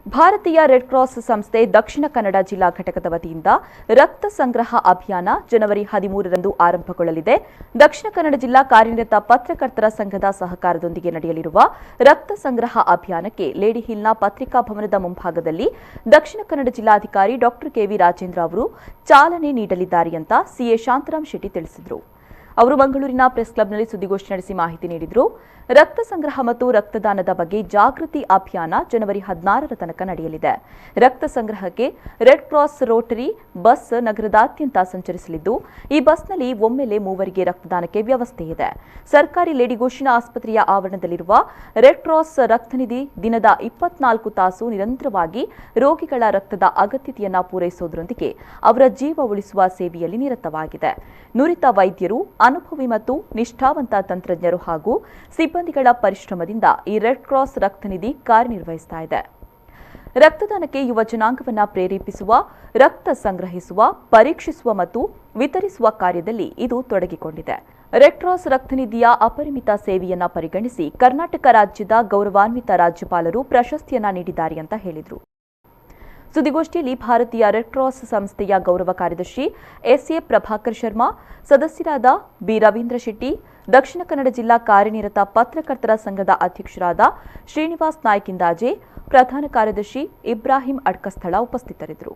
ಭಾರತೀಯ red cross ಸಂಸ್ಥೆ ದಕ್ಷಿಣ ಕನ್ನಡ ಜಿಲ್ಲಾ ಘಟಕದ ವತಿಯಿಂದ ರಕ್ತ ಸಂಗ್ರಹ ಅಭಿಯಾನ ಜನವರಿ 13ರಂದು ಆರಂಭಗೊಳ್ಳಲಿದೆ. ದಕ್ಷಿಣ ಕನ್ನಡ ಜಿಲ್ಲಾ ಕಾರ್ಯನಿರತ ಪತ್ರಕರ್ತರ ಸಂಘದ ಸಹಕಾರದೊಂದಿಗೆ ನಡೆಯಲಿರುವ ರಕ್ತ ಸಂಗ್ರಹ ಅಭಿಯಾನಕ್ಕೆ ಲೇಡಿ ಹಿಲ್ನ ಪತ್ರಿಕಾ ಭವನದ ಮುಂಭಾಗದಲ್ಲಿ ದಕ್ಷಿಣ ಕನ್ನಡ ಜಿಲ್ಲಾಧಿಕಾರಿ Dr.K.V ರಾಜೇಂದ್ರ ಅವರು ಚಾಲನೆ ನೀಡಲಿದ್ದಾರೆ ಅಂತ ಸಿಎ ಶಾಂತರಾಮ್ ಶೆಟ್ಟಿ ತಿಳಿಸಿದರು. ಅವರು ಮಂಗಳೂರಿನ ಪ್ರೆಸ್ ಕ್ಲಬ್ನಲ್ಲಿ ಸುದ್ದಿಗೋಷ್ಠಿ ನಡೆಸಿ ಮಾಹಿತಿ ನೀಡಿದರು. ರಕ್ತ ಸಂಗ್ರಹ ಮತ್ತು ರಕ್ತದಾನದ ಬಗ್ಗೆ ಜಾಗೃತಿ ಅಭಿಯಾನ ಜನವರಿ 16ರ ತನಕ ನಡೆಯಲಿದೆ. ರಕ್ತ ಸಂಗ್ರಹಕ್ಕೆ ರೆಡ್ ಕ್ರಾಸ್ ರೋಟರಿ ಬಸ್ ನಗರದಾದ್ಯಂತ ಸಂಚರಿಸಲಿದ್ದು, ಈ ಬಸ್ನಲ್ಲಿ ಒಮ್ಮೆಲೆ 3 ರಕ್ತದಾನಕ್ಕೆ ವ್ಯವಸ್ಥೆ ಇದೆ. ಸರ್ಕಾರಿ ಲೇಡಿ ಘೋಷಿನ ಆಸ್ಪತ್ರೆಯ ಆವರಣದಲ್ಲಿರುವ ರೆಡ್ ಕ್ರಾಸ್ ರಕ್ತನಿಧಿ ದಿನದ 24 ತಾಸು ನಿರಂತರವಾಗಿ ರೋಗಿಗಳ ರಕ್ತದ ಅಗತ್ಯತೆಯನ್ನು ಪೂರೈಸುವುದರೊಂದಿಗೆ ಅವರ ಜೀವ ಉಳಿಸುವ ಸೇವೆಯಲ್ಲಿ ನಿರತವಾಗಿದೆ. ನುರಿತ ವೈದ್ಯರು, ಅನುಭವಿ ಮತ್ತು ನಿಷ್ಠಾವಂತ ತಂತ್ರಜ್ಞರು ಹಾಗೂ ಸಿಬ್ಬಂದಿಗಳ ಪರಿಶ್ರಮದಿಂದ ಈ ರೆಡ್ ಕ್ರಾಸ್ ರಕ್ತನಿಧಿ ಕಾರ್ಯನಿರ್ವಹಿಸ್ತಾ ಇದೆ. ರಕ್ತದಾನಕ್ಕೆ ಯುವ ಜನಾಂಗವನ್ನು ಪ್ರೇರೇಪಿಸುವ, ರಕ್ತ ಸಂಗ್ರಹಿಸುವ, ಪರೀಕ್ಷಿಸುವ ಮತ್ತು ವಿತರಿಸುವ ಕಾರ್ಯದಲ್ಲಿ ಇದು ತೊಡಗಿಕೊಂಡಿದೆ. ರೆಡ್ ಕ್ರಾಸ್ ರಕ್ತನಿಧಿಯ ಅಪರಿಮಿತ ಸೇವೆಯನ್ನು ಪರಿಗಣಿಸಿ ಕರ್ನಾಟಕ ರಾಜ್ಯದ ಗೌರವಾನ್ವಿತ ರಾಜ್ಯಪಾಲರು ಪ್ರಶಸ್ತಿಯನ್ನ ನೀಡಿದ್ದಾರೆ ಅಂತ ಹೇಳಿದರು. ಸುದ್ದಿಗೋಷ್ಠಿಯಲ್ಲಿ ಭಾರತೀಯ ರೆಡ್ ಕ್ರಾಸ್ ಸಂಸ್ಥೆಯ ಗೌರವ ಕಾರ್ಯದರ್ಶಿ ಎಸ್ಎ ಪ್ರಭಾಕರ್ ಶರ್ಮಾ, ಸದಸ್ಯರಾದ ಬಿ ರವೀಂದ್ರ ಶೆಟ್ಟಿ, ದಕ್ಷಿಣ ಕನ್ನಡ ಜಿಲ್ಲಾ ಕಾರ್ಯನಿರತ ಪತ್ರಕರ್ತರ ಸಂಘದ ಅಧ್ಯಕ್ಷರಾದ ಶ್ರೀನಿವಾಸ್ ನಾಯ್ಕ್ ಇಂದಾಜೆ, ಪ್ರಧಾನ ಕಾರ್ಯದರ್ಶಿ ಇಬ್ರಾಹಿಂ ಅಡ್ಕಸ್ಥಳ ಉಪಸ್ಥಿತರಿದ್ದರು.